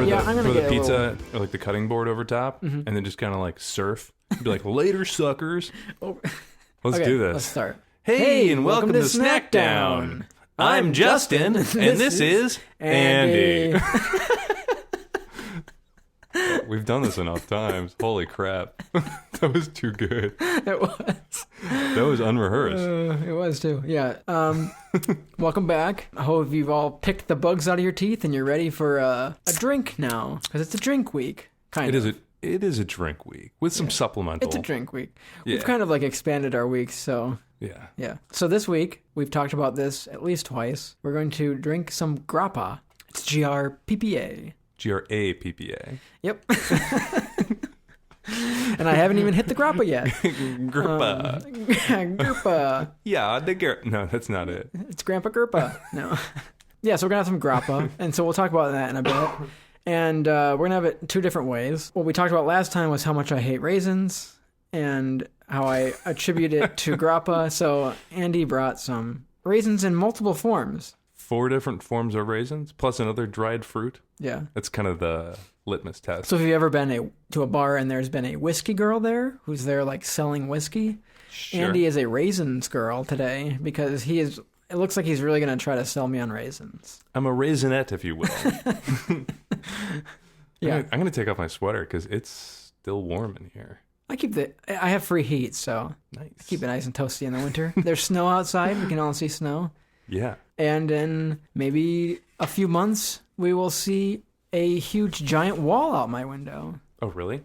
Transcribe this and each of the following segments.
Or Yeah, I'm gonna get the a pizza, or like the cutting board over top, Mhm. and then just kind of like surf. Be like, later, suckers. Oh. Let's Okay, do this. Let's start. Hey, and welcome to Snackdown. I'm Justin, and this is Andy. We've done this enough times. Holy crap. That was too good. It was. That was unrehearsed. It was too. Yeah. Welcome back. I hope you've all picked the bugs out of your teeth and you're ready for a drink now, because it's a drink week. It is a drink week with some supplemental. It's a drink week. Yeah. We've kind of like expanded our weeks, so Yeah. yeah. So this week we've talked about this at least twice. We're going to drink some grappa. It's GRPPA. GRAPPA. Yep. And I haven't even hit the grappa yet. Grappa. Grappa. Yeah, no, that's not it. It's Grandpa Grappa. No. Yeah, so we're going to have some grappa, and so we'll talk about that in a bit. And we're going to have it two different ways. What we talked about last time was how much I hate raisins and how I attribute it to grappa. So Andy brought some raisins in multiple forms. 4 different forms of raisins, plus another dried fruit. Yeah. That's kind of the litmus test. So if you've ever been to a bar and there's been a whiskey girl there who's there like selling whiskey, Sure. Andy is a raisins girl today because it looks like he's really going to try to sell me on raisins. I'm a raisinette, if you will. Yeah. I'm going to take off my sweater because it's still warm in here. I have free heat, so Nice. I keep it nice and toasty in the winter. There's snow outside. We can all see snow. Yeah. And in maybe a few months, we will see a huge giant wall out my window. Oh, really?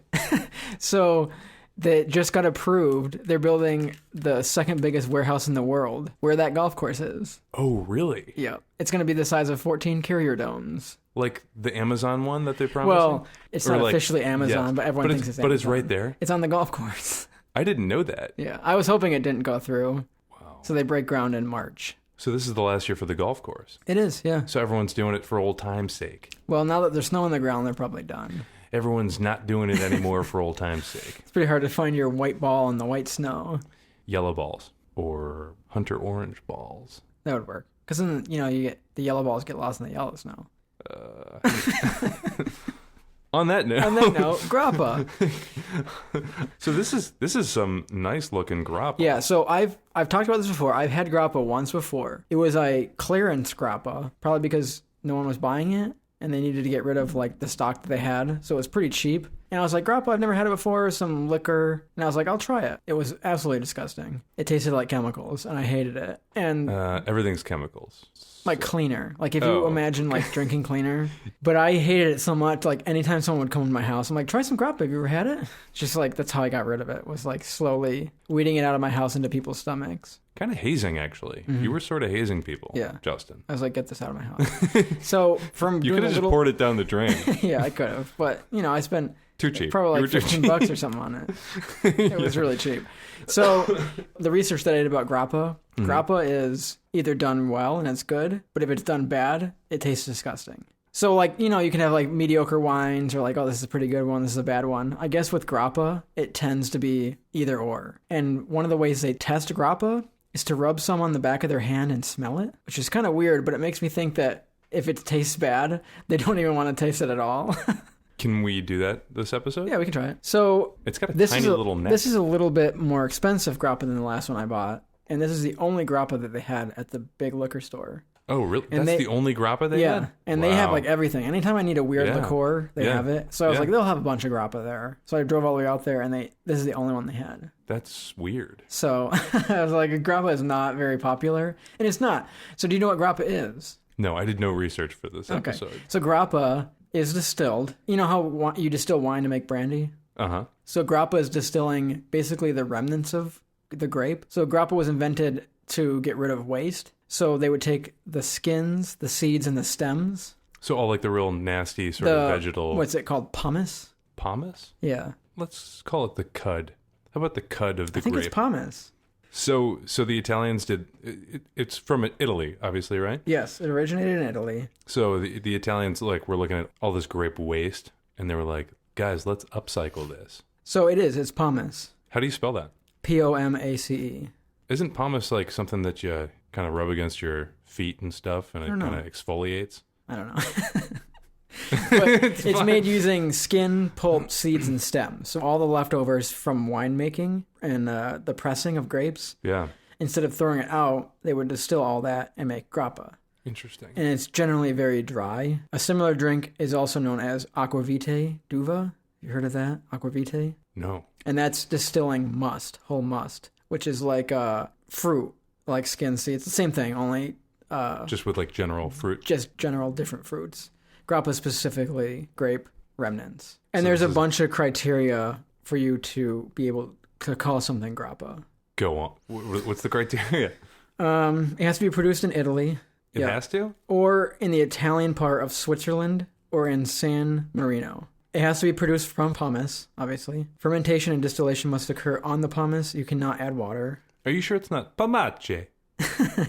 So they just got approved. They're building the second biggest warehouse in the world where that golf course is. Oh, really? Yeah. It's going to be the size of 14 carrier domes. Like the Amazon one that they promised? Well, it's Or not like- officially Amazon, yeah. but everyone thinks it's Amazon. But it's right there? It's on the golf course. I didn't know that. Yeah. I was hoping it didn't go through. Wow. So they break ground in March. So this is the last year for the golf course. It is, yeah. So everyone's doing it for old time's sake. Well, now that there's snow on the ground, they're probably done. Everyone's not doing it anymore for old time's sake. It's pretty hard to find your white ball in the white snow. Yellow balls or hunter orange balls. That would work. Because then, you get the yellow balls get lost in the yellow snow. On that note, grappa. So this is some nice looking grappa. Yeah, so I've talked about this before. I've had grappa once before. It was a clearance grappa, probably because no one was buying it and they needed to get rid of like the stock that they had. So it was pretty cheap. And I was like, grappa, I've never had it before, some liquor. And I was like, I'll try it. It was absolutely disgusting. It tasted like chemicals and I hated it. And everything's chemicals. like cleaner. Like if you imagine like drinking cleaner. But I hated it so much. Like anytime someone would come to my house, I'm like, try some grappa. Have you ever had it? Just like that's how I got rid of it. Was like slowly weeding it out of my house into people's stomachs. Kind of hazing, actually. Mm-hmm. You were sort of hazing people, Yeah. Justin. I was like, get this out of my house. So from You doing could a have just little, poured it down the drain. yeah, I could have. But I spent Too cheap. probably You like were too $15 cheap. or something on it. It was really cheap. So the research that I did about grappa, grappa is either done well and it's good, but if it's done bad, it tastes disgusting. So like, you can have like mediocre wines or like, oh, this is a pretty good one, this is a bad one. I guess with grappa, it tends to be either or. And one of the ways they test grappa is to rub some on the back of their hand and smell it, which is kind of weird, but it makes me think that if it tastes bad, they don't even want to taste it at all. Can we do that this episode? Yeah, we can try it. So It's got a tiny little neck. This is a little bit more expensive grappa than the last one I bought. And this is the only grappa that they had at the big liquor store. Oh, really? And That's the only grappa they had? Yeah, and they have Wow. like everything. Anytime I need a weird Yeah. liqueur, they Yeah. have it. So I was Yeah. like, they'll have a bunch of grappa there. So I drove all the way out there, and this is the only one they had. That's weird. So I was like, grappa is not very popular, and it's not. So do you know what grappa is? No, I did no research for this Okay. episode. So grappa is distilled. You know how you distill wine to make brandy? Uh-huh. So grappa is distilling basically the remnants of the grape. So grappa was invented to get rid of waste. So they would take the skins, the seeds, and the stems. So all like the real nasty sort of vegetal... What's it called? Pumice? Pomace? Yeah. Let's call it the cud. How about the cud of the I think grape? it's pumice. So the Italians did... It's from Italy, obviously, right? Yes, it originated in Italy. So the Italians were looking at all this grape waste, and they were like, guys, let's upcycle this. So it's pumice. How do you spell that? Pomace. Isn't pumice like something that you kind of rub against your feet and stuff, and it don't know. kind of exfoliates? I don't know. It's made using skin, pulp, seeds, and stems. So all the leftovers from winemaking and the pressing of grapes. Yeah. Instead of throwing it out, they would distill all that and make grappa. Interesting. And it's generally very dry. A similar drink is also known as aquavite d'uva. You heard of that? Aquavite? No. And that's distilling must, whole must, which is like fruit, like skin seeds. It's the same thing, only... just with like general fruit? Just general different fruits. Grappa specifically grape remnants. And there's a bunch of criteria for you to be able to call something grappa. Go on. What's the criteria? It has to be produced in Italy. It has to? Or in the Italian part of Switzerland or in San Marino. It has to be produced from pomace, obviously. Fermentation and distillation must occur on the pomace. You cannot add water. Are you sure it's not pomace?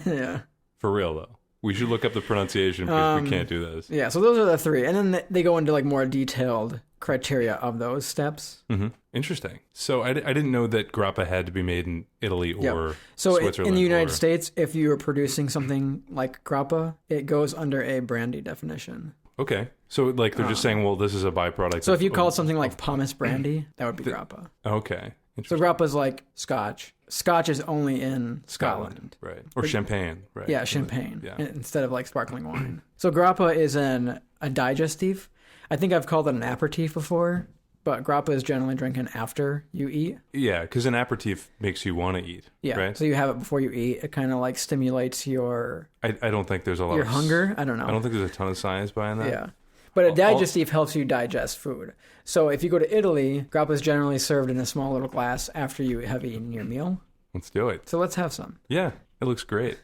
Yeah. For real, though. We should look up the pronunciation because we can't do this. Yeah, so those are the three. And then they go into like more detailed criteria of those steps. Mm-hmm. Interesting. So I didn't know that grappa had to be made in Italy or Switzerland. So in the United States, if you are producing something like grappa, it goes under a brandy definition. Okay. So like they're just saying, well, this is a byproduct. So if you call it something like pomace brandy, that would be grappa. Okay. So grappa is like Scotch. Scotch is only in Scotland. Right. Or champagne, right? Yeah, champagne. Yeah. Instead of like sparkling wine. So grappa is a digestif. I think I've called it an aperitif before, but grappa is generally drinking after you eat. Yeah, because an aperitif makes you want to eat. Yeah, right? So you have it before you eat. It kind of like stimulates your... I don't think there's a lot your of... hunger? I don't know. I don't think there's a ton of science behind that. Yeah. But a digestif helps you digest food. So if you go to Italy, grappa is generally served in a small little glass after you have eaten your meal. Let's do it. So let's have some. Yeah, it looks great.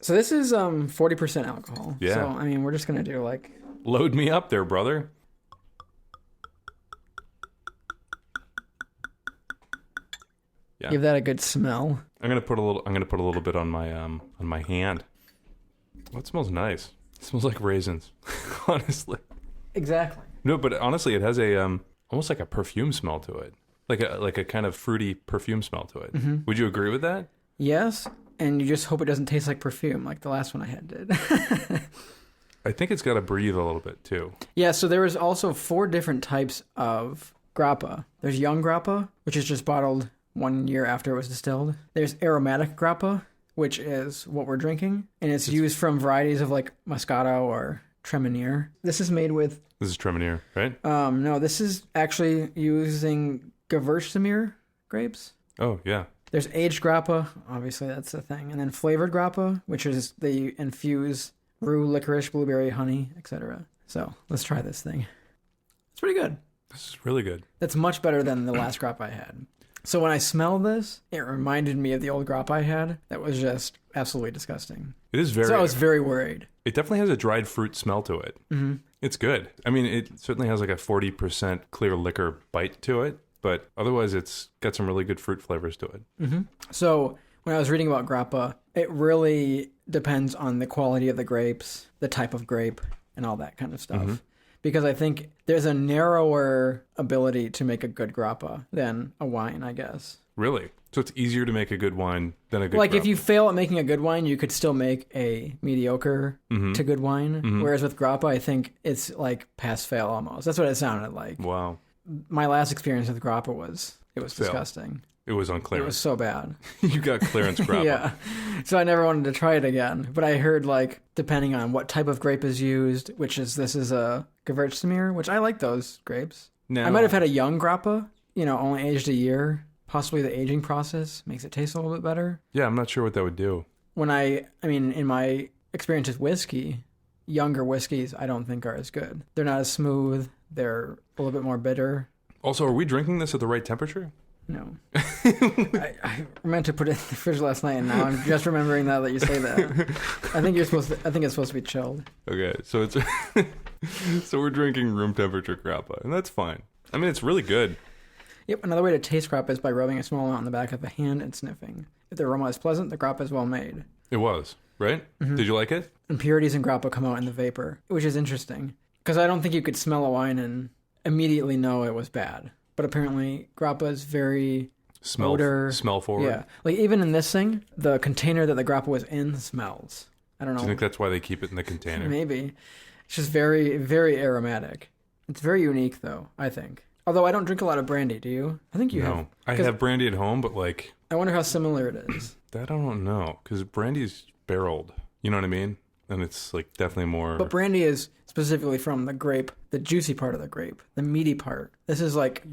So this is 40% alcohol. Yeah. So, I mean, we're just going to do like... Load me up there, brother. Yeah. Give that a good smell. I'm gonna put a little bit on my hand. Oh, it smells nice. It smells like raisins, honestly. Exactly. No, but honestly, it has a almost like a perfume smell to it, like a kind of fruity perfume smell to it. Mm-hmm. Would you agree with that? Yes, and you just hope it doesn't taste like perfume, like the last one I had did. I think it's got to breathe a little bit too. Yeah. So there was also 4 different types of grappa. There's young grappa, which is just bottled 1 year after it was distilled. There's aromatic grappa, which is what we're drinking, and it's used from varieties of like Moscato or Treminier. This is made with... This is Treminier, right? No, this is actually using Gewürztraminer grapes. Oh, yeah. There's aged grappa, obviously that's the thing, and then flavored grappa, which is they infuse rue, licorice, blueberry, honey, etc. So let's try this thing. It's pretty good. This is really good. That's much better than the last grappa I had. So when I smelled this, it reminded me of the old grappa I had. That was just absolutely disgusting. It is very... So I was very worried. It definitely has a dried fruit smell to it. Mm-hmm. It's good. I mean, it certainly has like a 40% clear liquor bite to it, but otherwise it's got some really good fruit flavors to it. Mm-hmm. So when I was reading about grappa, it really depends on the quality of the grapes, the type of grape, and all that kind of stuff. Mm-hmm. Because I think there's a narrower ability to make a good grappa than a wine, I guess. Really? So it's easier to make a good wine than a good Like grappa. if you fail at making a good wine, you could still make a mediocre to good wine. Mm-hmm. Whereas with grappa, I think it's like pass-fail almost. That's what it sounded like. Wow. My last experience with grappa was Fail. disgusting. It was on clearance. It was so bad. You got clearance grappa. Yeah. So I never wanted to try it again. But I heard like depending on what type of grape is used, this is a Gewürztraminer, which I like those grapes. Now, I might have had a young grappa, only aged a year. Possibly the aging process makes it taste a little bit better. Yeah, I'm not sure what that would do. In my experience with whiskey, younger whiskeys I don't think are as good. They're not as smooth. They're a little bit more bitter. Also, are we drinking this at the right temperature? No. I meant to put it in the fridge last night, and now I'm just remembering now that you say that. I think it's supposed to be chilled. Okay, so it's so we're drinking room temperature grappa, and that's fine. I mean, it's really good. Yep, another way to taste grappa is by rubbing a small amount on the back of the hand and sniffing. If the aroma is pleasant, the grappa is well made. It was, right? Mm-hmm. Did you like it? Impurities in grappa come out in the vapor, which is interesting. Because I don't think you could smell a wine and immediately know it was bad. But apparently, grappa is very smell forward. Yeah, like even in this thing, the container that the grappa was in smells. I don't know. Do you think that's why they keep it in the container? Maybe. It's just very, very aromatic. It's very unique, though, I think. Although I don't drink a lot of brandy, do you? I think you have. No. I have brandy at home, but like... I wonder how similar it is. That I don't know, because brandy's barreled. You know what I mean? And it's like definitely more... But brandy is specifically from the grape, the juicy part of the grape, the meaty part. This is like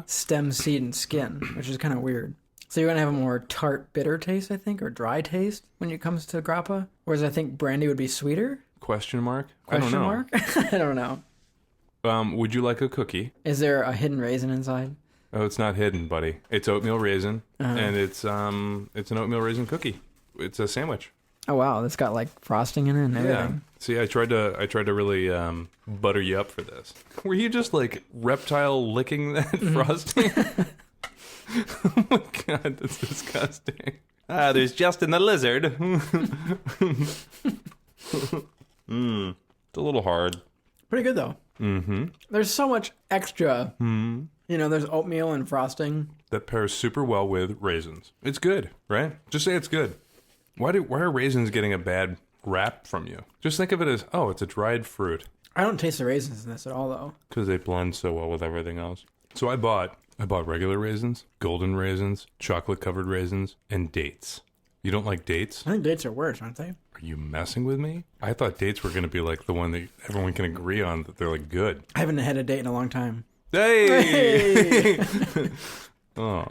stem, seed, and skin, which is kind of weird. So you're going to have a more tart, bitter taste, I think, or dry taste when it comes to grappa. Whereas I think brandy would be sweeter. Question mark? Question I don't know. mark? I don't know. Would you like a cookie? Is there a hidden raisin inside? Oh, it's not hidden, buddy. It's oatmeal raisin, and it's an oatmeal raisin cookie. It's a sandwich. Oh wow, it's got like frosting in it and everything. Yeah. See, I tried to really butter you up for this. Were you just like reptile licking that frosting? Oh my god, that's disgusting. There's Justin the lizard. It's a little hard. Pretty good though. Mm-hmm. There's so much extra. Mm-hmm. You know, there's oatmeal and frosting. That pairs super well with raisins. It's good, right? Just say it's good. Why are raisins getting a bad rap from you? Just think of it as, oh, it's a dried fruit. I don't taste the raisins in this at all, though. Because they blend so well with everything else. So I bought regular raisins, golden raisins, chocolate-covered raisins, and dates. You don't like dates? I think dates are worse, aren't they? Are you messing with me? I thought dates were going to be like the one that everyone can agree on, that they're like good. I haven't had a date in a long time. Hey! Oh.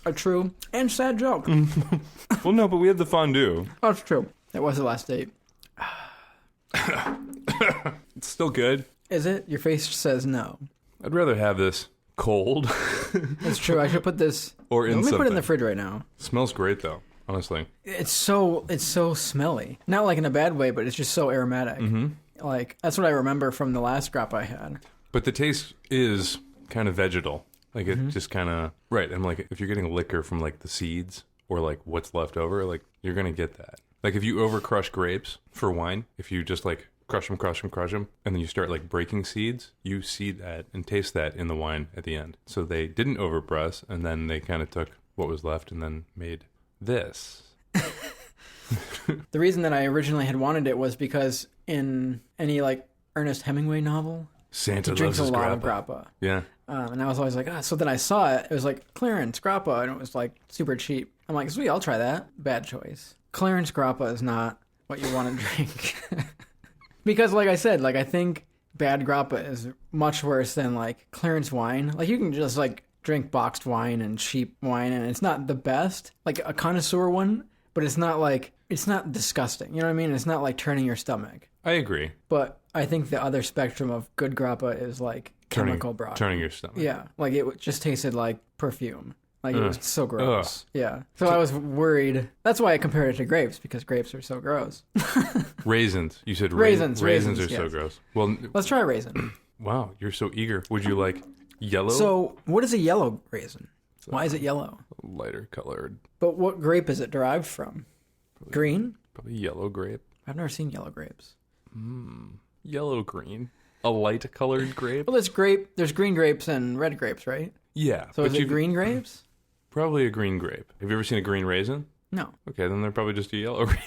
A true and sad joke. Well, no, but we had the fondue. Oh, it's true. That was the last date. It's still good. Is it? Your face says no. I'd rather have this cold. That's true. I should put this... Or in Let me something. put it in the fridge right now. Smells great, though, honestly. It's so smelly. Not like in a bad way, but it's just so aromatic. Mm-hmm. Like, that's what I remember from the last grappa I had. But the taste is kind of vegetal. Like, it just kind of... Right, and like, if you're getting liquor from, like, the seeds or, like, what's left over, like, you're going to get that. Like, if you over-crush grapes for wine, if you just, like, crush them, and then you start, like, breaking seeds, you see that and taste that in the wine at the end. So they didn't overpress, and then they kind of took what was left and then made this. The reason that I originally had wanted it was because in any, like, Ernest Hemingway novel... Santa he drinks loves a his lot grappa. of grappa. Yeah. And I was always like, so then I saw it. It was like clearance grappa, and it was like super cheap. I'm like, sweet, I'll try that. Bad choice. Clearance grappa is not what you want to drink. Because like I said, like I think bad grappa is much worse than like clearance wine. Like you can just like drink boxed wine and cheap wine, and it's not the best. Like a connoisseur one, but it's not like, it's not disgusting. You know what I mean? It's not like turning your stomach. I agree. But I think the other spectrum of good grappa is like chemical broth. Turning your stomach. Yeah, like it just tasted like perfume. Like it was so gross. Yeah. So I was worried. That's why I compared it to grapes, because grapes are so gross. Raisins. You said raisins. Raisins are so Yes. gross. Well, Let's try a raisin. wow, you're so eager. Would you like yellow? So what is a yellow raisin? Why is it yellow? Lighter colored. But what grape is it derived from? Green? Probably yellow grape. I've never seen yellow grapes. Yellow green. A light colored grape? Well, there's green grapes and red grapes, right? Yeah. So is it you've- green grapes? Probably a green grape. Have you ever seen a green raisin? No. Okay, then they're probably just a yellow raisin.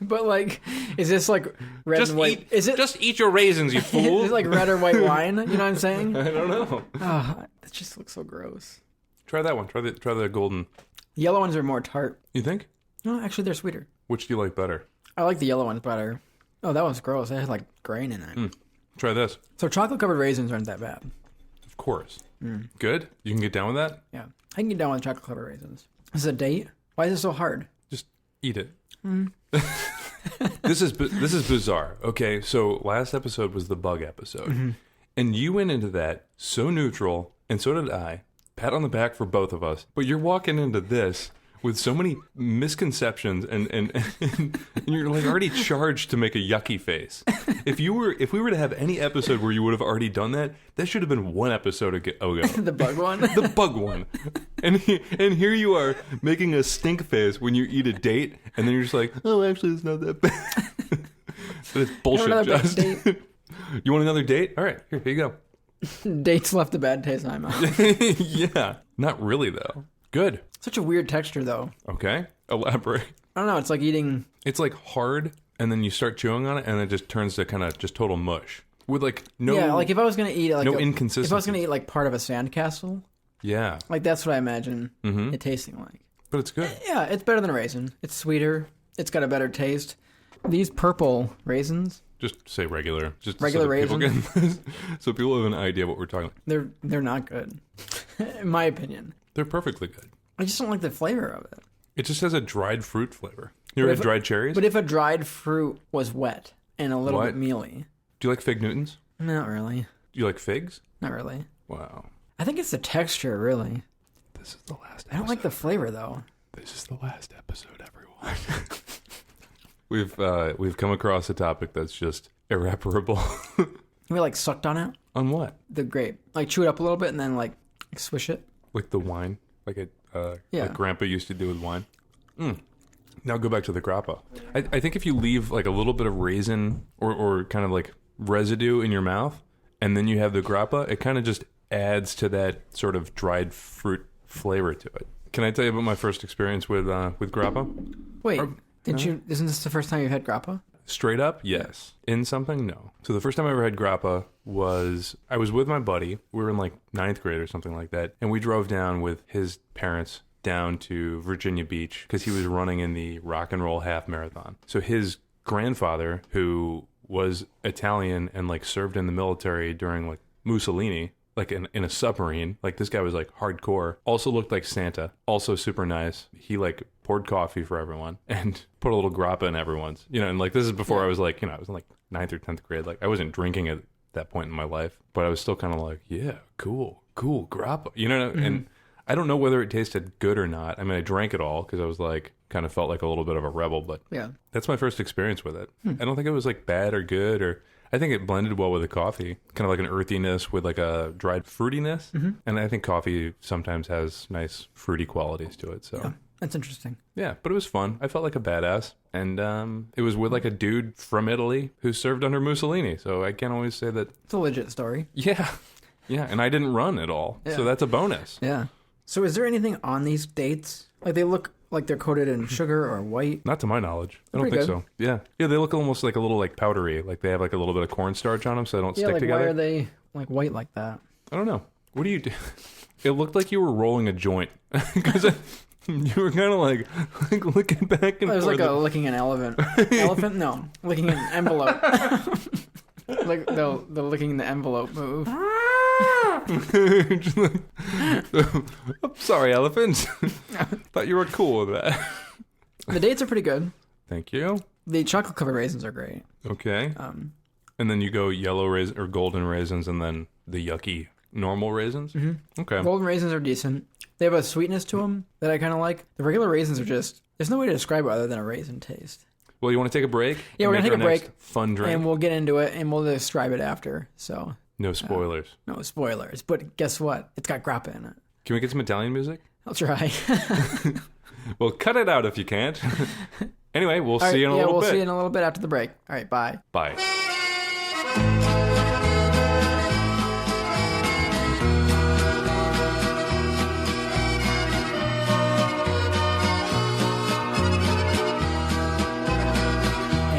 But like, is this like red and white? Just eat your raisins, you fool. Is it like red or white wine? You know what I'm saying? I don't know. Oh, that just looks so gross. Try that one. Try the golden. Yellow ones are more tart. You think? No, actually, they're sweeter. Which do you like better? I like the yellow ones better. Oh, that one's gross. It had like grain in it. Try this. So chocolate-covered raisins aren't that bad. Of course. Good? You can get down with that? Yeah. I can get down with chocolate-covered raisins. Is it a date? Why is it so hard? Just eat it. This is bizarre. Okay, so last episode was the bug episode. And you went into that so neutral, and so did I. Pat on the back for both of us. But you're walking into this with so many misconceptions, and you're like already charged to make a yucky face. If we were to have any episode where you would have already done that, that should have been one episode ago. The bug one? The bug one. And here you are making a stink face when you eat a date, and then you're just like, oh, actually, it's not that bad. But it's bullshit, Justin. You want another date? All right, here you go. Dates left a bad taste in my mouth. Yeah. Not really, though. Good. Such a weird texture, though. Okay. Elaborate. I don't know. It's like eating. It's like hard, and then you start chewing on it, and it just turns to kind of just total mush with like no. Yeah, like if I was gonna eat like no inconsistency. If I was gonna eat like part of a sandcastle. Yeah. Like that's what I imagine it tasting like. But it's good. Yeah, it's better than a raisin. It's sweeter. It's got a better taste. These purple raisins. Just say regular. Just regular so raisins. So people have an idea what we're talking about. They're not good, in my opinion. They're perfectly good. I just don't like the flavor of it. It just has a dried fruit flavor. You ever had dried cherries? But if a dried fruit was wet and a little bit mealy. Do you like fig Newtons? Not really. Do you like figs? Not really. Wow. I think it's the texture, really. This is the last episode. I don't like the flavor, though. This is the last episode, everyone. We've come across a topic that's just irreparable. We like sucked on it? On what? The grape. Like chew it up a little bit and then like swish it. Like the wine? Like Grandpa used to do with wine? Now go back to the grappa. I think if you leave like a little bit of raisin or kind of like residue in your mouth, and then you have the grappa, it kind of just adds to that sort of dried fruit flavor to it. Can I tell you about my first experience with grappa? Wait, isn't this the first time you've had grappa? Straight up, yes. In something, no. So the first time I ever had grappa I was with my buddy. We were in like 9th grade or something like that. And we drove down with his parents down to Virginia Beach because he was running in the rock and roll half marathon. So his grandfather, who was Italian and like served in the military during like Mussolini, like in a submarine, like this guy was like hardcore, also looked like Santa, also super nice. He like poured coffee for everyone and put a little grappa in everyone's, and like this is before I was like, I was in like 9th or 10th grade. Like I wasn't drinking at that point in my life, but I was still kind of like, yeah, cool grappa, and I don't know whether it tasted good or not. I mean, I drank it all because I was like, kind of felt like a little bit of a rebel, but yeah, that's my first experience with it. I don't think it was like bad or good, or I think it blended well with the coffee, kind of like an earthiness with like a dried fruitiness. And I think coffee sometimes has nice fruity qualities to it. So yeah, that's interesting. Yeah, but it was fun. I felt like a badass, and it was with like a dude from Italy who served under Mussolini. So I can't always say that. It's a legit story. Yeah, and I didn't run at all, so that's a bonus. Yeah. So is there anything on these dates? Like they look like they're coated in sugar or white? Not to my knowledge. I don't think so. Yeah, they look almost like a little like powdery. Like they have like a little bit of cornstarch on them, so they don't stick together. Why are they like white like that? I don't know. What do you do? It looked like you were rolling a joint because you were kind of like looking back and forth. It was like licking an elephant. Elephant? No, licking an envelope. Like the licking the envelope move. I'm sorry, elephants. Thought you were cool with that. The dates are pretty good. Thank you. The chocolate covered raisins are great. Okay. And then you go yellow raisin or golden raisins, and then the yucky normal raisins. Okay. Golden raisins are decent. They have a sweetness to them that I kind of like. The regular raisins are just, there's no way to describe it other than a raisin taste. Well, you want to take a break? Yeah, we're going to take a break. Fun drink. And we'll get into it, and we'll describe it after. So no spoilers. No spoilers. But guess what? It's got grappa in it. Can we get some Italian music? I'll try. Well, cut it out if you can't. Anyway, we'll see you in a little bit. Yeah, we'll see you in a little bit after the break. All right, bye. Bye.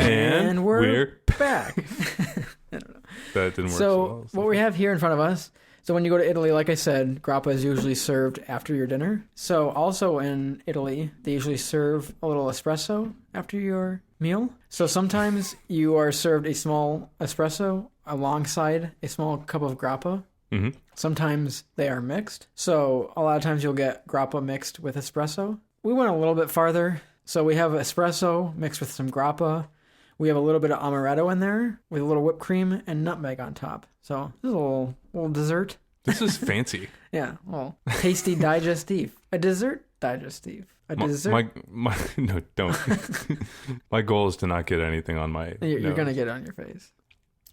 And we're back. I don't know. That didn't work so what we have here in front of us, so when you go to Italy, like I said, grappa is usually served after your dinner. So also in Italy, they usually serve a little espresso after your meal. So sometimes you are served a small espresso alongside a small cup of grappa. Sometimes they are mixed. So a lot of times you'll get grappa mixed with espresso. We went a little bit farther. So we have espresso mixed with some grappa. We have a little bit of amaretto in there with a little whipped cream and nutmeg on top. So this is a little dessert. This is fancy. Yeah, well, tasty digestif. A dessert digestif. A dessert. No, don't. My goal is to not get anything on my You're going to get it on your face.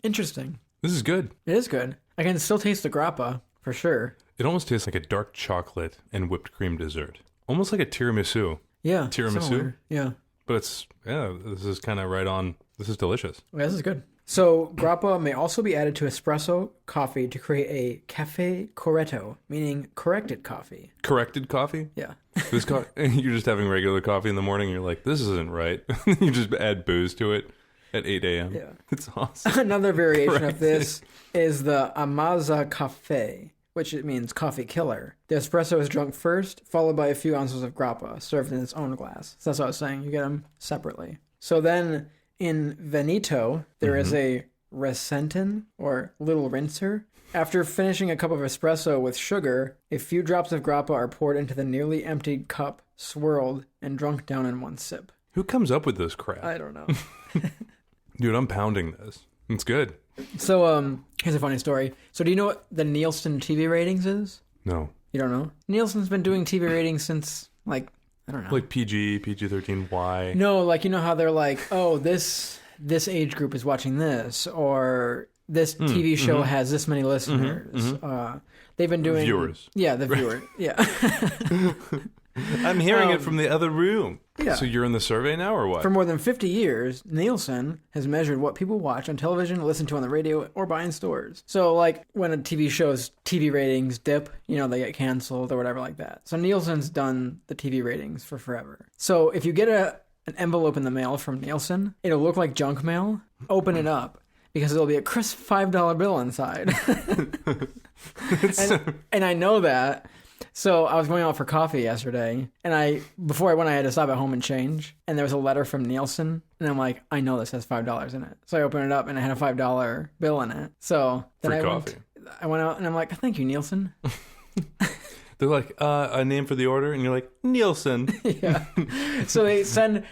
Interesting. This is good. It is good. I can still taste the grappa, for sure. It almost tastes like a dark chocolate and whipped cream dessert. Almost like a tiramisu. Yeah. Tiramisu? Similar. Yeah. But this is kind of right on. This is delicious. Yeah, this is good. So grappa may also be added to espresso coffee to create a caffè corretto, meaning corrected coffee. Corrected coffee? Yeah. You're just having regular coffee in the morning. You're like, this isn't right. You just add booze to it at 8 a.m. Yeah. It's awesome. Another variation of this is the ammazza caffè, which it means coffee killer. The espresso is drunk first, followed by a few ounces of grappa, served in its own glass. So that's what I was saying. You get them separately. So then in Veneto, there is a recentin, or little rinser. After finishing a cup of espresso with sugar, a few drops of grappa are poured into the nearly emptied cup, swirled, and drunk down in one sip. Who comes up with this crap? I don't know. Dude, I'm pounding this. It's good. So, here's a funny story. So do you know what the Nielsen TV ratings is? No. You don't know? Nielsen's been doing TV ratings since, like, I don't know. Like PG-13, Y. No, like, you know how they're like, oh, this age group is watching this, or this TV show has this many listeners. They've been doing... Viewers. Yeah, the viewer. Yeah. I'm hearing it from the other room. Yeah. So you're in the survey now, or what? For more than 50 years, Nielsen has measured what people watch on television, listen to on the radio, or buy in stores. So, like, when a TV show's TV ratings dip, you know, they get canceled or whatever like that. So Nielsen's done the TV ratings for forever. So if you get an envelope in the mail from Nielsen, it'll look like junk mail. Open it up, because it'll be a crisp $5 bill inside. and I know that. So I was going out for coffee yesterday, and before I went, I had to stop at home and change, and there was a letter from Nielsen, and I'm like, I know this has $5 in it. So I opened it up, and it had a $5 bill in it. So then I went out, and I'm like, thank you, Nielsen. They're like, a name for the order, and you're like, Nielsen. Yeah. So they send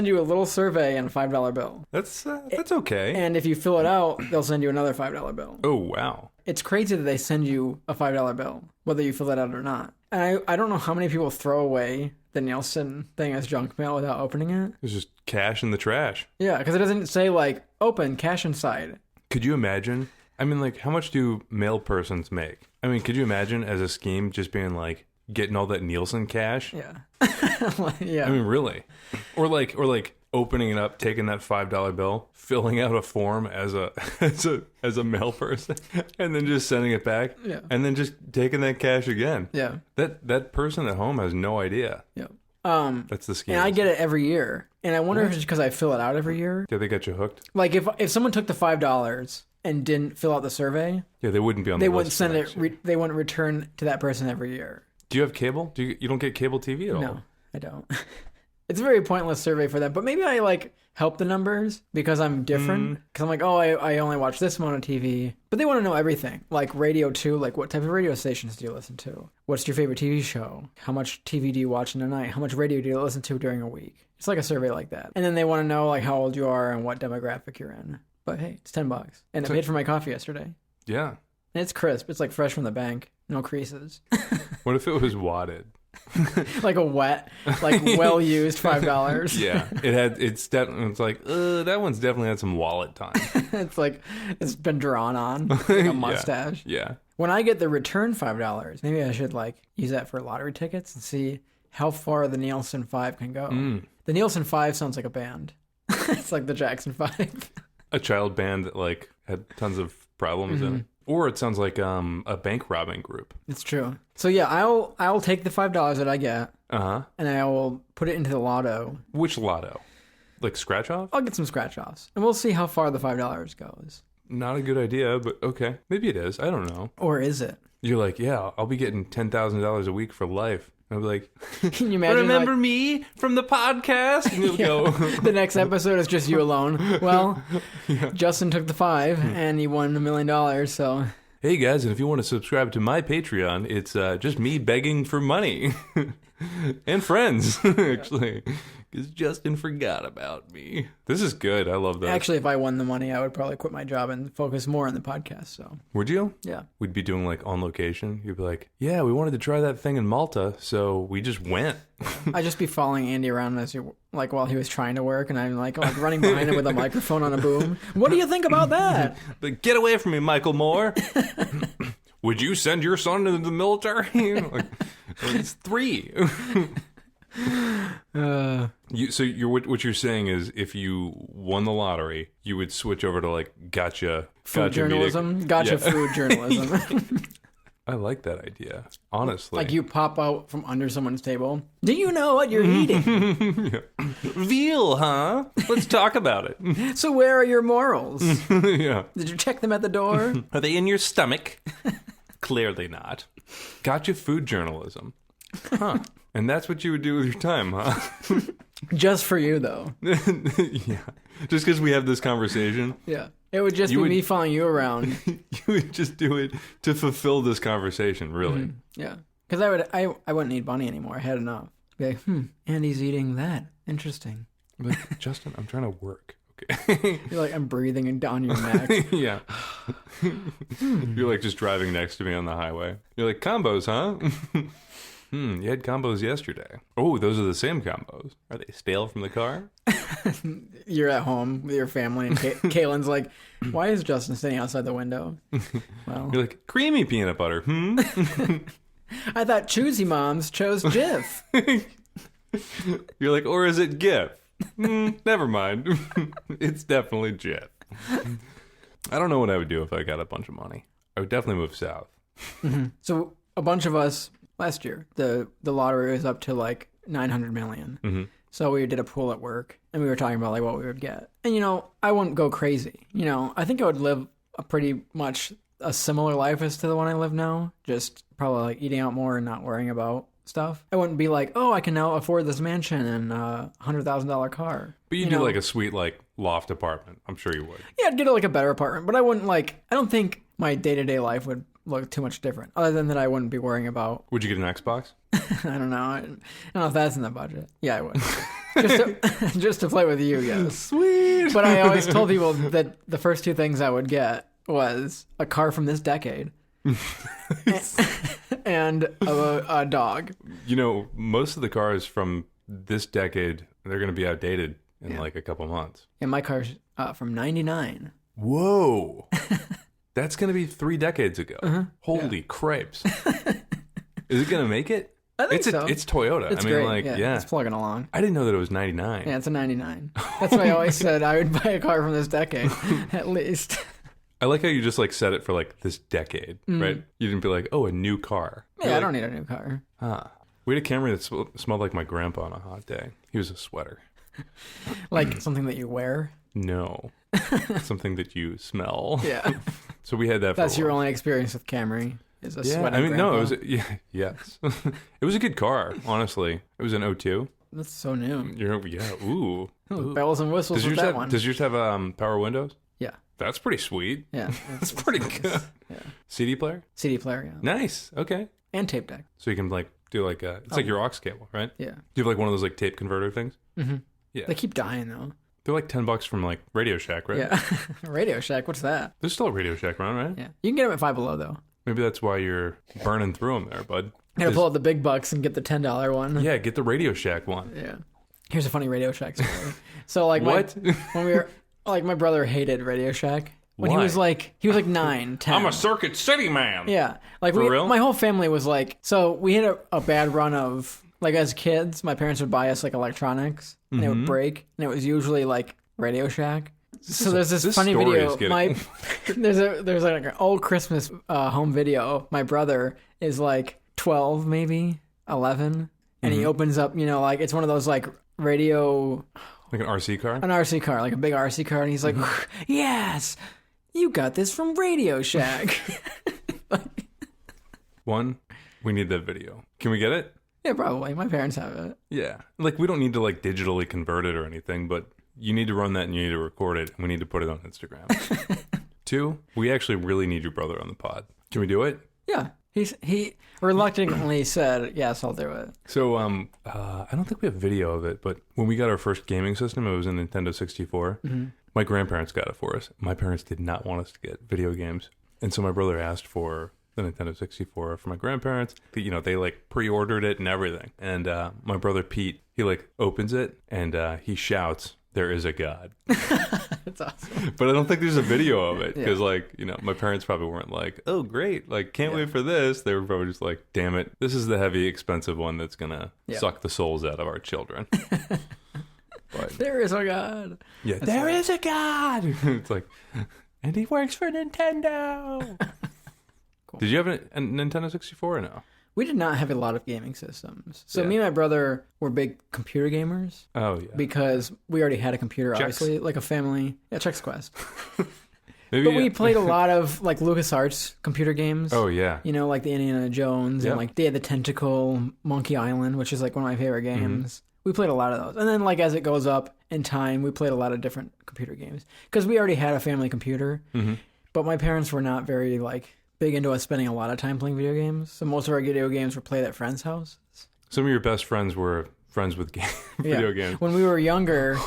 you a little survey and a $5 bill. That's okay. And if you fill it out, they'll send you another $5 bill. Oh, wow. It's crazy that they send you a $5 bill, whether you fill it out or not. And I don't know how many people throw away the Nielsen thing as junk mail without opening it. It's just cash in the trash. Yeah, because it doesn't say, like, open, cash inside. Could you imagine? I mean, like, how much do mail persons make? I mean, could you imagine as a scheme just being like, getting all that Nielsen cash? Yeah. Yeah. I mean, really? Or like opening it up, taking that $5 bill, filling out a form as a mail person, and then just sending it back. Yeah. And then just taking that cash again. Yeah. That person at home has no idea. Yeah. That's the scheme. And I get it every year. And I wonder if it's because I fill it out every year. Yeah, they got you hooked. Like, if someone took the $5 and didn't fill out the survey, yeah, they wouldn't be on the list. They wouldn't send it. They wouldn't return to that person every year. Do you have cable? You don't get cable TV at all? No, I don't. It's a very pointless survey for them. But maybe I, like, help the numbers because I'm different. Because I'm like, oh, I only watch this amount of TV. But they want to know everything. Like radio, too. Like, what type of radio stations do you listen to? What's your favorite TV show? How much TV do you watch in a night? How much radio do you listen to during a week? It's like a survey like that. And then they want to know, like, how old you are and what demographic you're in. But hey, it's $10. And I paid for my coffee yesterday. Yeah. And it's crisp. It's like fresh from the bank. No creases. What if it was wadded? Like a wet, like well-used $5. Yeah. It's like, that one's definitely had some wallet time. It's like, it's been drawn on. Like a mustache. Yeah. When I get the return $5, maybe I should, like, use that for lottery tickets and see how far the Nielsen 5 can go. The Nielsen 5 sounds like a band. It's like the Jackson 5. A child band that, like, had tons of problems in it. Or it sounds like a bank robbing group. It's true. So yeah, I'll take the $5 that I get. And I will put it into the lotto. Which lotto? Like scratch off? I'll get some scratch offs. And we'll see how far the $5 goes. Not a good idea, but okay. Maybe it is. I don't know. Or is it? You're like, yeah, I'll be getting $10,000 a week for life. I'll be like, can you imagine? Remember me from the podcast? And you'll go. The next episode is just you alone. Well, Justin took the 5 and he won $1 million. So, hey guys, and if you want to subscribe to my Patreon, it's just me begging for money and friends, actually, because Justin forgot about me. This is good. I love that. Actually, if I won the money, I would probably quit my job and focus more on the podcast. So, would you? Yeah. We'd be doing like on location. You'd be like, yeah, we wanted to try that thing in Malta, so we just went. I'd just be following Andy around while he was trying to work, and I'm like running behind him with a microphone on a boom. What do you think about that? But get away from me, Michael Moore. Would you send your son into the military? Like, it's 3. What you're saying is, if you won the lottery, you would switch over to like gotcha journalism, food journalism. I like that idea, honestly. Like you pop out from under someone's table. Do you know what you're eating? Veal, huh? Let's talk about it. So where are your morals? Yeah. Did you check them at the door? Are they in your stomach? Clearly not. Gotcha food journalism. Huh. And that's what you would do with your time, huh? Just for you, though. Yeah. Just because we have this conversation. Yeah. It would just be me following you around. You would just do it to fulfill this conversation, really. Mm-hmm. Yeah. Because I wouldn't need money anymore. I had enough. Be like, Andy's eating that. Interesting. Like, Justin, I'm trying to work. Okay. You're like, I'm breathing down your neck. Yeah. You're like just driving next to me on the highway. You're like, combos, huh? You had combos yesterday. Oh, those are the same combos. Are they stale from the car? You're at home with your family, and Kaylin's like, why is Justin sitting outside the window? Well, you're like, creamy peanut butter, I thought choosy moms chose Jif. You're like, or is it Gif? Never mind. It's definitely Jif. I don't know what I would do if I got a bunch of money. I would definitely move south. Mm-hmm. So a bunch of us last year, the lottery was up to like 900 million. Mm-hmm. So we did a pool at work, and we were talking about like what we would get. And I wouldn't go crazy. I think I would live a pretty much a similar life as to the one I live now. Just probably like eating out more and not worrying about stuff. I wouldn't be like, oh, I can now afford this mansion and a $100,000 car. But you'd do like a sweet like loft apartment. I'm sure you would. Yeah, I'd get like a better apartment. But I wouldn't I don't think my day-to-day life would look too much different. Other than that, I wouldn't be worrying about. Would you get an Xbox? I don't know. I don't know if that's in the budget. Yeah, I would. just to play with you, yes. Sweet. But I always told people that the first two things I would get was a car from this decade and a dog. Most of the cars from this decade, they're going to be outdated in like a couple months. And my car's from 99. Whoa. That's going to be 3 decades ago. Uh-huh. Holy cripes. Is it going to make it? I think so. It's Toyota. It's great. Yeah. It's plugging along. I didn't know that it was 99. Yeah, it's a 99. That's why I always said I would buy a car from this decade, at least. I like how you just like set it for like this decade, right? You didn't be like, oh, a new car. Yeah, I don't need a new car. We had a Camry that smelled like my grandpa on a hot day. He was a sweater. Like something that you wear? No. Something that you smell. Yeah. So we had that for That's your only experience with Camry? Is a sweater grandpa? No, it was yes. It was a good car, honestly. It was an 02. That's so new. Ooh. Bells and whistles with that one. Does yours have power windows? Yeah. That's pretty sweet. Yeah. That's pretty good. Yeah. CD player? CD player, yeah. Nice. Okay. And tape deck. So you can like do like it's like your aux cable, right? Yeah. Do you have like one of those like tape converter things? Mm-hmm. Yeah. They keep dying though. They're like $10 from like Radio Shack, right? Yeah. Radio Shack, what's that? There's still a Radio Shack around, right? Yeah. You can get them at Five Below though. Maybe that's why you're burning through them there, bud. You gotta pull out the big bucks and get the $10 one. Yeah, get the Radio Shack one. Yeah. Here's a funny Radio Shack story. So like what? When we were like my brother hated Radio Shack. When Why? he was like 9, 10. I'm a Circuit City man. Yeah. Like For real? My whole family was like, so we had a bad run of like as kids, my parents would buy us like electronics and it would break, and it was usually like Radio Shack. So there's this funny video. There's like an old Christmas home video. My brother is like 12, maybe 11, and he opens up. Like it's one of those like radio, like an RC car. An RC car, like a big RC car, and he's like, "Yes, you got this from Radio Shack." One, we need that video. Can we get it? Yeah, probably. My parents have it. Yeah, like we don't need to like digitally convert it or anything, but. You need to run that and you need to record it, and we need to put it on Instagram. 2, we actually really need your brother on the pod. Can we do it? Yeah. He reluctantly said, yes, I'll do it. So, I don't think we have video of it, but when we got our first gaming system, it was a Nintendo 64. Mm-hmm. My grandparents got it for us. My parents did not want us to get video games. And so my brother asked for the Nintendo 64 for my grandparents. They like pre-ordered it and everything. And my brother Pete, he like opens it and he shouts, there is a God. That's awesome. But I don't think there's a video of it because, like, you know, my parents probably weren't like, "Oh, great! Like, can't wait for this." They were probably just like, "Damn it, this is the heavy, expensive one that's gonna suck the souls out of our children." But, there is a God. Yeah, there is a God. It's like, and he works for Nintendo. Cool. Did you have a Nintendo 64 or no? We did not have a lot of gaming systems. So me and my brother were big computer gamers. Oh, yeah. Because we already had a computer, obviously, like a family. Yeah, Chex Quest. Maybe, but we played a lot of like LucasArts computer games. Oh, yeah. You know, like the Indiana Jones and like Day of the Tentacle, Monkey Island, which is like one of my favorite games. Mm-hmm. We played a lot of those. And then like as it goes up in time, we played a lot of different computer games. Because we already had a family computer. Mm-hmm. But my parents were not very like big into us spending a lot of time playing video games. So most of our video games were played at friends' houses. Some of your best friends were friends with video games. When we were younger,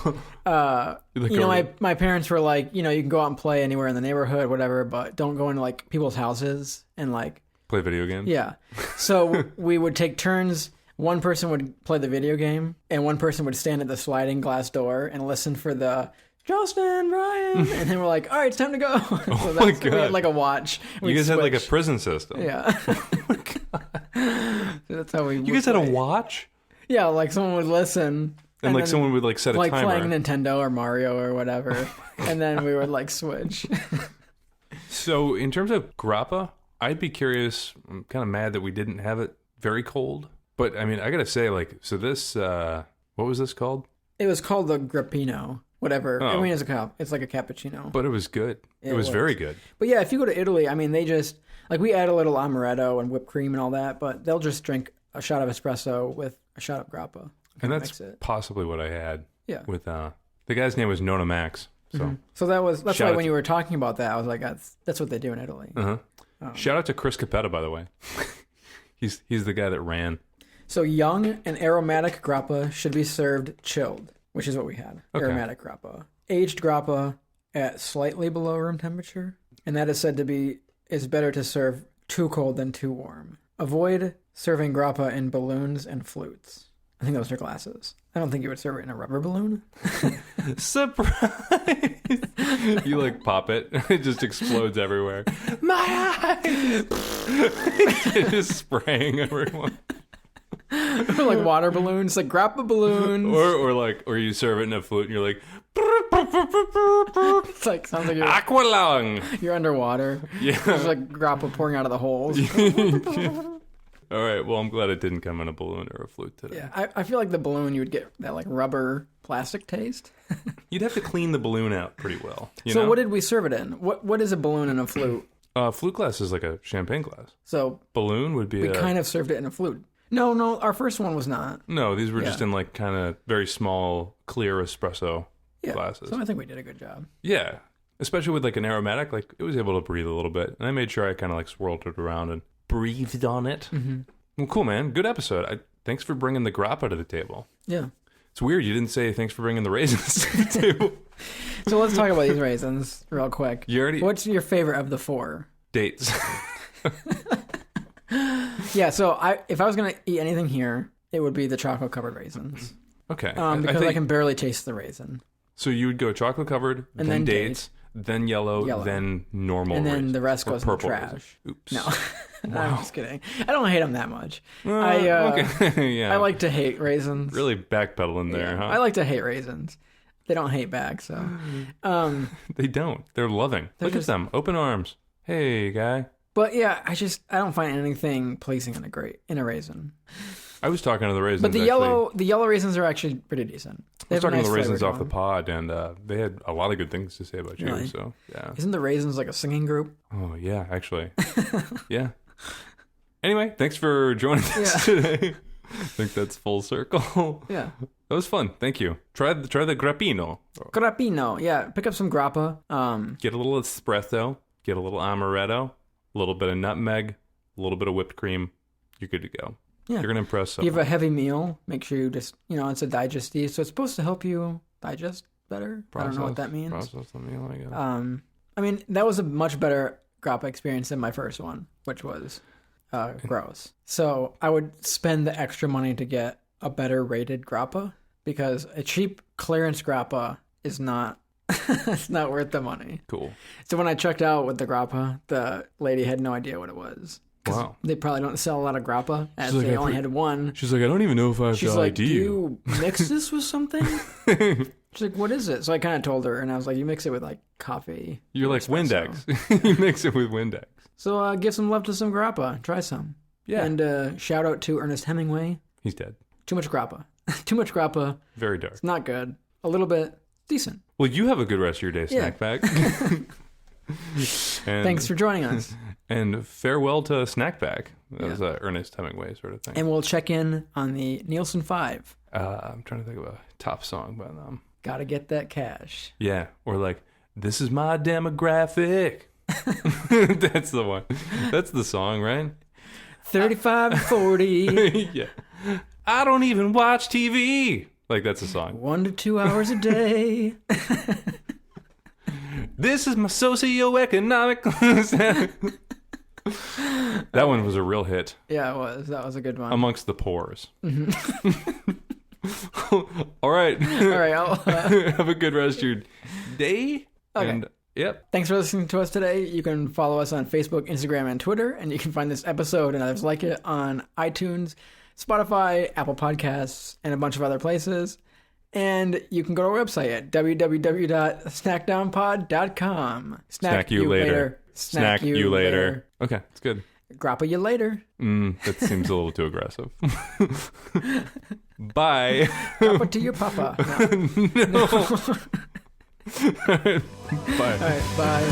you know, my parents were like, you know, you can go out and play anywhere in the neighborhood, whatever, but don't go into like people's houses and like play video games. Yeah. So we would take turns. One person would play the video game, and one person would stand at the sliding glass door and listen for the Justin, Ryan, and then we're like, all right, it's time to go. So my God. We had like a watch. You guys had like a prison system. Yeah. Oh my God. So that's how we. You guys had a watch? Yeah, like someone would listen. And like then, someone would like set a like timer. Like playing Nintendo or Mario or whatever. And then we would like switch. So in terms of grappa, I'd be curious. I'm kind of mad that we didn't have it very cold. But I mean, I got to say, like, so this, what was this called? It was called the grappino. Whatever. Oh. I mean, it's like a cappuccino. But it was good. It was very good. But yeah, if you go to Italy, I mean, they just, like, we add a little amaretto and whipped cream and all that, but they'll just drink a shot of espresso with a shot of grappa. And that's possibly what I had. Yeah. With, the guy's name was Nona Max. So So that's why when you were talking about that, I was like, that's what they do in Italy. Uh-huh. Shout out to Chris Capetta, by the way. He's the guy that ran. So young and aromatic grappa should be served chilled, which is what we had. Okay. Aromatic grappa. Aged grappa at slightly below room temperature. And that is said to be, is better to serve too cold than too warm. Avoid serving grappa in balloons and flutes. I think those are glasses. I don't think you would serve it in a rubber balloon. Surprise! You like pop it. It just explodes everywhere. My eyes! Just spraying everyone. Or like water balloons, like grappa balloons. Or you serve it in a flute and you're like it's like sounds like you're aqualung. You're underwater. Yeah. There's like grappa pouring out of the holes. All right, well I'm glad it didn't come in a balloon or a flute today. Yeah, I feel like the balloon you would get that like rubber plastic taste. You'd have to clean the balloon out pretty well. You so know? What did we serve it in? What is a balloon and a flute? Flute glass is like a champagne glass. So balloon would be we kind of served it in a flute. No, our first one was not. No, these were just in like kind of very small, clear espresso glasses. So I think we did a good job. Yeah, especially with like an aromatic, like it was able to breathe a little bit. And I made sure I kind of like swirled it around and breathed on it. Mm-hmm. Well, cool, man. Good episode. Thanks for bringing the grappa to the table. Yeah. It's weird you didn't say thanks for bringing the raisins to the table. So let's talk about these raisins real quick. What's your favorite of the four? Dates. Yeah, so if I was going to eat anything here, it would be the chocolate-covered raisins. Okay. Because I can barely taste the raisin. So you would go chocolate-covered, then dates, then yellow, then normal and then raisins, the rest goes in the trash. Raisins. Oops. No. I'm just kidding. I don't hate them that much. Okay. Yeah. I like to hate raisins. Really backpedaling there, huh? I like to hate raisins. They don't hate back, so. They don't. They're loving. Look at them. Open arms. Hey, guy. But yeah, I don't find anything pleasing in a raisin. I was talking to the raisins. But the yellow raisins are actually pretty decent. I was talking to the raisins off the pod, and they had a lot of good things to say about you. Really? So yeah. Isn't the raisins like a singing group? Oh yeah, actually. Yeah. Anyway, thanks for joining us today. I think that's full circle. Yeah. That was fun. Thank you. Try the grappino. Grappino, yeah. Pick up some grappa. Get a little espresso. Get a little amaretto. A little bit of nutmeg. A little bit of whipped cream. You're good to go. Yeah. You're going to impress someone. You have a heavy meal. Make sure you just, it's a digestif. So it's supposed to help you digest better. I don't know what that means. Process the meal, I guess. I mean, that was a much better grappa experience than my first one, which was gross. So I would spend the extra money to get a better rated grappa. because a cheap clearance grappa is not it's not worth the money. Cool. So when I checked out with the grappa, the lady had no idea what it was. Wow. They probably don't sell a lot of grappa, as She's like, they only had one. She's like, I don't even know if I have She's to like, ID do you. you mix this with something? She's like, what is it? So I kind of told her, and I was like, you mix it with like coffee. You're like espresso. Windex. You mix it with Windex. So give some love to some grappa. Try some. Yeah. And shout out to Ernest Hemingway. He's dead. Too much grappa. Too much grappa. Very dark. It's not good. A little bit decent. Well, you have a good rest of your day, Snack Pack. Thanks for joining us. And farewell to Snack Pack. That was Ernest Hemingway sort of thing. And we'll check in on the Nielsen 5. I'm trying to think of a top song by them. Gotta get that cash. Yeah, or like, this is my demographic. That's the one. That's the song, right? 35 to 40. Yeah. I don't even watch TV. Like, that's a song. 1 to 2 hours a day. This is my socioeconomic. That one was a real hit. Yeah, it was. That was a good one. Amongst the pores. All right. All right. Have a good rest of your day. Okay. And, yep. Thanks for listening to us today. You can follow us on Facebook, Instagram, and Twitter. And you can find this episode and others like it on iTunes, Spotify, Apple Podcasts, and a bunch of other places. And you can go to our website at www.snackdownpod.com. Snack you later. Snack you later. Okay, it's good. Grappa you later. That seems a little too aggressive. Bye. Grappa to your papa. No. Bye. All right, bye.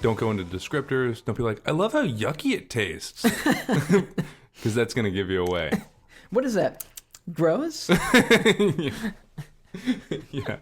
Don't go into descriptors. Don't be like, I love how yucky it tastes. Because that's going to give you away. What is that? Gross? Yeah.